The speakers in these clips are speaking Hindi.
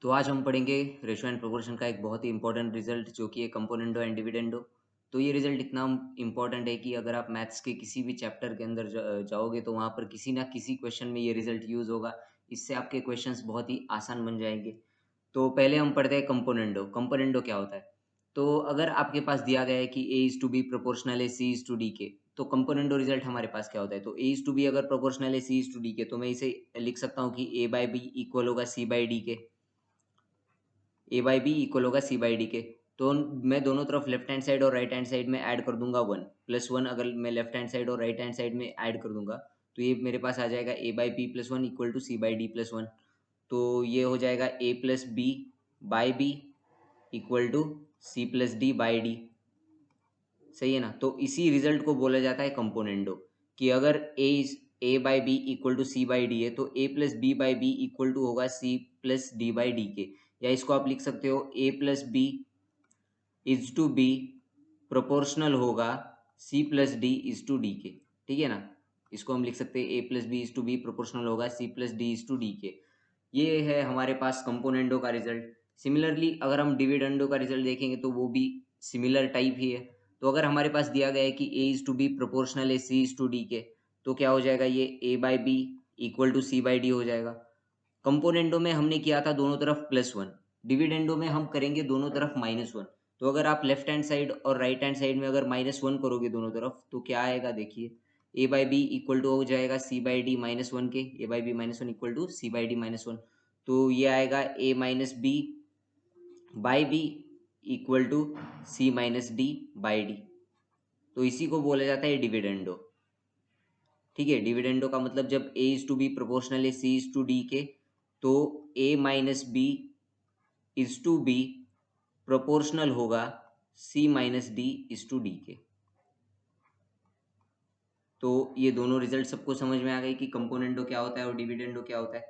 तो आज हम पढ़ेंगे रेशो एंड प्रोपोर्शन का एक बहुत ही इंपॉर्टेंट रिजल्ट जो कि है कंपोनेंडो एंड डिविडेंडो। तो ये रिजल्ट इतना इंपॉर्टेंट है कि अगर आप मैथ्स के किसी भी चैप्टर के अंदर जाओगे तो वहाँ पर किसी ना किसी क्वेश्चन में ये रिजल्ट यूज होगा। इससे आपके क्वेश्चंस बहुत ही आसान बन जाएंगे। तो पहले हम पढ़ते हैं कंपोनेंडो। कंपोनेंडो क्या होता है? तो अगर आपके पास दिया गया है कि ए इज टू बी प्रोपोर्शनल है सी इज टू डी के, तो कंपोनेंडो रिजल्ट हमारे पास क्या होता है? तो ए इज टू बी अगर प्रोपोर्शनल है सी इज टू डी के, तो मैं इसे लिख सकता हूँ कि ए बाई बी इक्वल होगा सी बाई डी के। ए बाई बी इक्वल होगा सी बाई डी के। तो मैं दोनों तरफ लेफ्ट हैंड साइड और राइट हैंड साइड में ऐड कर दूंगा वन प्लस वन। अगर मैं लेफ्ट हैंड साइड और राइट हैंड साइड में ऐड कर दूंगा तो ये मेरे पास आ जाएगा A by B plus one equal to C by D plus one. तो ये हो जाएगा A plus B by B equal to C plus D by D. सही है ना? तो इसी रिजल्ट को बोला जाता है कंपोनेंडो। कि अगर A by B equal to C by D है तो A plus B by B equal to होगा C plus D by D के। या इसको आप लिख सकते हो A plus B is to B proportional होगा C plus D is to D के। ठीक है ना? इसको हम लिख सकते हैं A plus B is to B proportional होगा C plus D is to D के। ये है हमारे पास कंपोनेंडो का रिजल्ट। सिमिलरली अगर हम डिविडेंडो का रिजल्ट देखेंगे तो वो भी सिमिलर टाइप ही है। तो अगर हमारे पास दिया गया है कि ए इज टू बी प्रोपोर्शनल है सी इज टू डी के, तो क्या हो जाएगा? ये A by B equal to C by D हो जाएगा। कंपोनेंडो में हमने किया था दोनों तरफ प्लस वन, डिविडेंडो में हम करेंगे दोनों तरफ माइनस वन। तो अगर आप लेफ्ट हैंड साइड और राइट हैंड साइड में अगर माइनस वन करोगे दोनों तरफ तो क्या आएगा? देखिए, A by B equal to हो जाएगा C by D minus one के। A by B minus one equal to C by D minus one. तो ये आएगा A minus B by B equal to C minus D by D. तो इसी को बोला जाता है डिविडेंडो। ठीक है? डिविडेंडो का मतलब जब A is to B proportional है सी इज टू डी के, तो A minus B is to B proportional होगा C minus D is to D के। तो ये दोनों रिजल्ट सबको समझ में आ गई कि कंपोनेंडो क्या होता है और डिविडेंडो क्या होता है।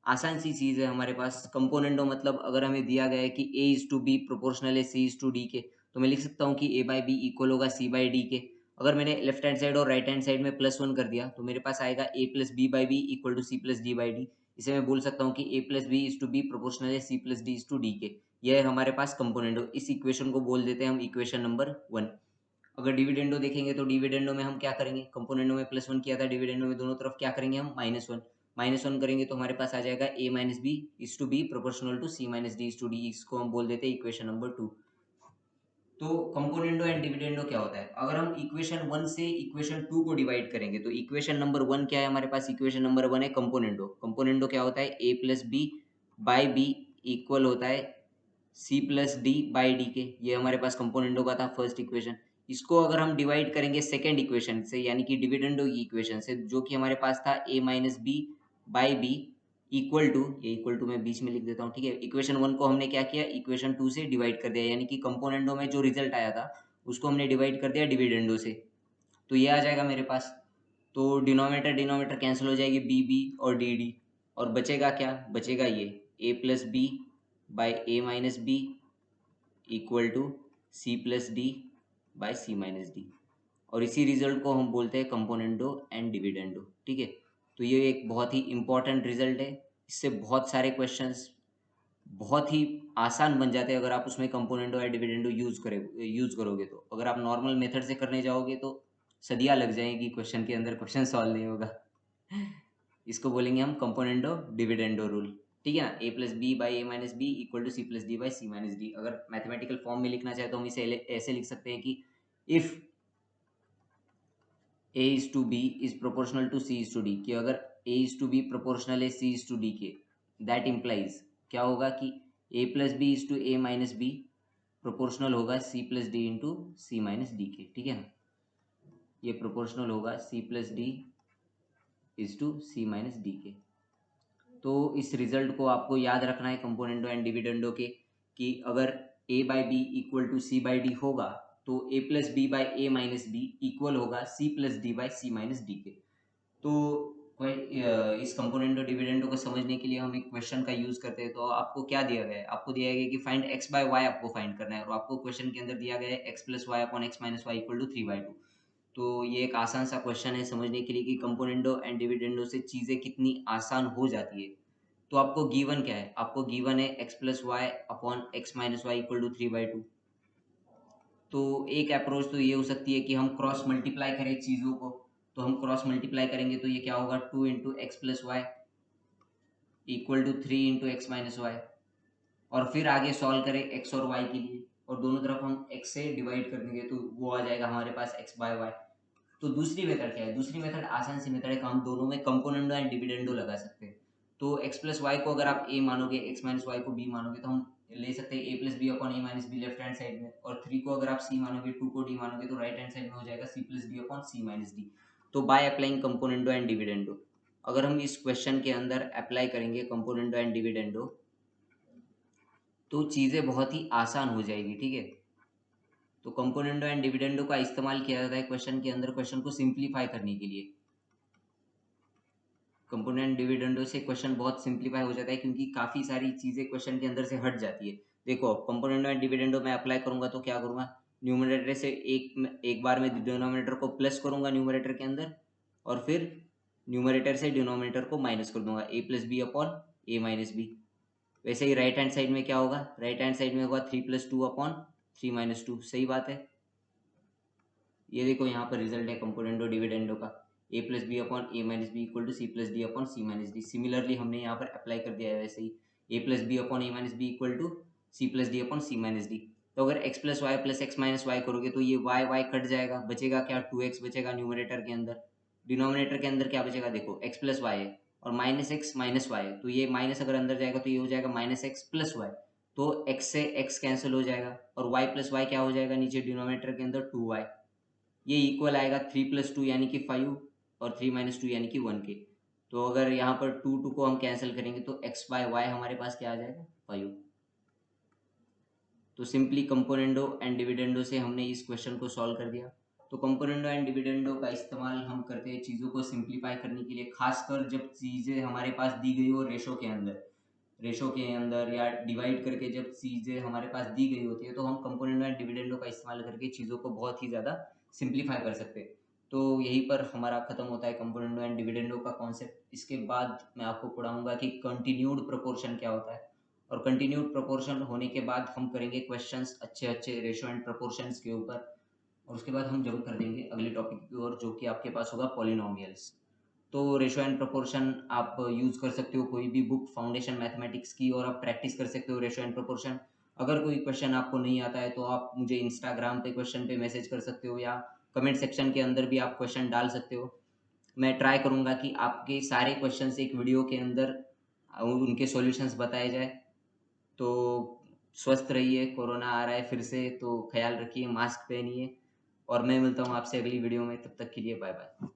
आसान सी चीज़ है हमारे पास। कंपोनेंडो मतलब अगर हमें दिया गया है कि ए इज टू बी प्रोपोर्शनल है सी इज टू डी के, तो मैं लिख सकता हूँ कि ए बाई बी इक्वल होगा सी बाई डी के। अगर मैंने लेफ्ट हैंड साइड और राइट हैंड साइड में प्लस वन कर दिया तो मेरे पास आएगा A plus B by B equal to C plus D by D. इसे मैं बोल सकता हूँ कि A plus B is to B proportional है C plus D is to D के। यह है हमारे पास कंपोनेंडो। इस इक्वेशन को बोल देते हैं हम इक्वेशन नंबर वन। अगर डिविडेंडो देखेंगे तो डिविडेंडो में हम क्या करेंगे? कंपोनेंडो में प्लस वन किया था, डिविडेंडो में दोनों तरफ क्या करेंगे? हम माइनस वन। माइनस वन करेंगे तो हमारे पास आ जाएगा A minus B is to B proportional to C minus D is to D. इसको हम बोल देते हैं इक्वेशन नंबर टू। तो कंपोनेंडो एंड डिविडेंडो क्या होता है? अगर हम इक्वेशन वन से इक्वेशन टू को डिवाइड करेंगे तो इक्वेशन नंबर वन क्या है हमारे पास? इक्वेशन नंबर वन है कंपोनेंडो। कंपोनेंडो क्या होता है? A plus B by B equal होता है C plus D by D के। ये हमारे पास कंपोनेंडो का था फर्स्ट इक्वेशन। इसको अगर हम डिवाइड करेंगे सेकेंड इक्वेशन से यानी कि डिविडेंडो की इक्वेशन से, जो कि हमारे पास था A minus B by B equal to, ये इक्वल टू मैं बीच में लिख देता हूँ। ठीक है? इक्वेशन वन को हमने क्या किया? इक्वेशन टू से डिवाइड कर दिया, यानी कि कंपोनेंडो में जो रिजल्ट आया था उसको हमने डिवाइड कर दिया डिविडेंडो से। तो ये आ जाएगा मेरे पास। तो डिनोमिनेटर डिनोमिनेटर कैंसिल हो जाएगी, बी बी और डी डी। और बचेगा क्या? बचेगा ये A plus B by A minus B equal to C plus D by C minus D. और इसी रिजल्ट को हम बोलते हैं कंपोनेंडो एंड डिविडेंडो। ठीक है? तो ये एक बहुत ही इंपॉर्टेंट रिजल्ट है। इससे बहुत सारे क्वेश्चंस बहुत ही आसान बन जाते हैं अगर आप उसमें कंपोनेंडो या डिविडेंडो यूज करोगे। तो अगर आप नॉर्मल मेथड से करने जाओगे तो सदियां लग जाएंगी क्वेश्चन के अंदर, क्वेश्चन सॉल्व नहीं होगा। इसको बोलेंगे हम कंपोनेंडो डिविडेंडो रूल। ठीक है ना? A plus B by A minus B equal to C plus D by C minus D. अगर मैथमेटिकल फॉर्म में लिखना चाहे तो हम इसे ऐसे लिख सकते हैं कि if A is to B is proportional to C is to D, कि अगर A is to B proportional है सी इज टू डी के, दैट इम्प्लाइज क्या होगा कि A plus B is to A minus B proportional होगा C plus D into C minus D के। ठीक है ना? ये प्रोपोर्शनल होगा C plus D is to C minus D के। तो इस रिजल्ट को आपको याद रखना है कंपोनेंडो एंड डिविडेंडो के, कि अगर A by B equal to C by D होगा तो A plus B by A minus B equal होगा C plus D by C minus D के। तो इस कंपोनेंडो डिविडेंडो को समझने के लिए हम एक क्वेश्चन का यूज करते हैं। तो आपको क्या दिया गया है? आपको दिया गया है कि फाइंड एक्स बाय वाई आपको फाइंड करना है, और आपको क्वेश्चन के अंदर दिया गया है x plus y upon x minus y equal to three by two. तो ये एक आसान सा क्वेश्चन है समझने के लिए कि कंपोनेंडो एंड डिविडेंडो से चीज़ें कितनी आसान हो जाती है। तो आपको गिवन क्या है? आपको गिवन है x plus y upon x minus y equal to 3/2। तो एक अप्रोच तो ये हो सकती है कि हम क्रॉस मल्टीप्लाई करें चीज़ों को। तो हम क्रॉस मल्टीप्लाई करेंगे तो ये क्या होगा, 2 into x plus y equal to 3 into x minus y. और फिर आगे सॉल्व करें x और y के लिए, और दोनों तरफ हम x से डिवाइड कर देंगे तो वो आ जाएगा हमारे पास x बाय वाई। तो दूसरी मेथड क्या है? दूसरी मेथड आसान सी मेथड है कि हम दोनों में कंपोनेंडो एंड डिविडेंडो लगा सकते हैं। तो x प्लस वाई को अगर आप a मानोगे, x माइनस वाई को b मानोगे, तो हम ले सकते हैं a plus b upon a minus b left hand side में, और 3 को अगर आप c मानोगे, 2 को d मानोगे, तो राइट हैंड साइड में हो जाएगा c plus D upon c minus D. तो by applying componendo and dividendo, अगर हम इस क्वेश्चन के अंदर अप्लाई करेंगे कंपोनेंडो एंड डिविडेंडो तो चीज़ें बहुत ही आसान हो जाएगी, ठीक है। तो कंपोनेंडो एंड डिविडेंडो का इस्तेमाल किया जाता है क्वेश्चन के अंदर, क्वेश्चन को सिंप्लीफाई करने के लिए। कंपोनेंट डिविडेंडो से क्वेश्चन बहुत सिंप्लीफाई हो जाता है, क्योंकि काफ़ी सारी चीज़ें क्वेश्चन के अंदर से हट जाती है। देखो, कंपोनेंडो एंड डिविडेंडो में अप्लाई करूंगा तो क्या करूंगा, न्यूमरेटर से एक बार में डिनोमिनेटर को प्लस करूंगा न्यूमरेटर के अंदर, और फिर न्यूमरेटर से डिनोमिनेटर को माइनस कर दूंगा, a plus b upon a minus b. वैसे ही राइट हैंड साइड में क्या होगा, राइट हैंड साइड में होगा 3 plus two upon 3 minus two. सही बात है। ये देखो यहाँ पर रिजल्ट है कंपोनेंडो डिविडेंडो का, a plus b upon a minus B equal to C plus D upon c minus d. Similarly हमने यहाँ पर अप्लाई कर दिया है वैसे ही, a plus b upon a minus B equal to C plus D upon c minus D. तो अगर x plus y plus x minus Y करोगे तो ये y कट जाएगा, बचेगा क्या, 2x बचेगा न्यूमरेटर के अंदर। डिनोमिनेटर के अंदर क्या बचेगा, देखो x प्लस वाई है और माइनस एक्स माइनस वाई है, तो ये माइनस अगर अंदर जाएगा तो ये हो जाएगा माइनस एक्स प्लस वाई। तो x से x कैंसिल हो जाएगा, और y प्लस वाई क्या हो जाएगा नीचे डिनोमिनेटर के अंदर 2y। ये इक्वल आएगा 3 प्लस टू यानी कि 5, और 3 माइनस टू यानी कि 1 के। तो अगर यहाँ पर 2 को हम कैंसिल करेंगे तो x बाय वाई हमारे पास क्या आ जाएगा, 5। तो सिंपली कंपोनेंडो एंड डिविडेंडो से हमने इस क्वेश्चन को सॉल्व कर दिया। तो कंपोनेंडो एंड डिविडेंडो का इस्तेमाल हम करते हैं चीज़ों को सिंप्लीफाई करने के लिए, खासकर जब चीज़ें हमारे पास दी गई हो रेशो के अंदर या डिवाइड करके जब चीज़ें हमारे पास दी गई होती है, तो हम कंपोनेंडो एंड डिविडेंडो का इस्तेमाल करके चीज़ों को बहुत ही ज़्यादा सिंप्लीफाई कर सकते हैं। तो यहीं पर हमारा खत्म होता है कंपोनेंडो एंड डिविडेंडो का कॉन्सेप्ट। इसके बाद मैं आपको पढ़ाऊंगा कि कंटिन्यूड प्रोपोर्शन क्या होता है, और कंटिन्यूड प्रोपोर्शन होने के बाद हम करेंगे क्वेश्चंस अच्छे अच्छे रेशो एंड प्रोपोर्शंस के ऊपर, और उसके बाद हम जंप कर देंगे अगले टॉपिक की ओर, जो कि आपके पास होगा पॉलिनोमियल्स। तो रेशो एंड प्रोपोर्शन आप यूज़ कर सकते हो कोई भी बुक फाउंडेशन मैथमेटिक्स की, और आप प्रैक्टिस कर सकते हो रेशो एंड प्रोपोर्शन। अगर कोई क्वेश्चन आपको नहीं आता है तो आप मुझे इंस्टाग्राम पे क्वेश्चन पे मैसेज कर सकते हो, या कमेंट सेक्शन के अंदर भी आप क्वेश्चन डाल सकते हो। मैं ट्राई करूँगा कि आपके सारे क्वेश्चन एक वीडियो के अंदर उनके सॉल्यूशंस बताए जाए। तो स्वस्थ रहिए, कोरोना आ रहा है फिर से, तो ख्याल रखिए, मास्क पहनिए, और मैं मिलता हूँ आपसे अगली वीडियो में। तब तक के लिए बाय बाय।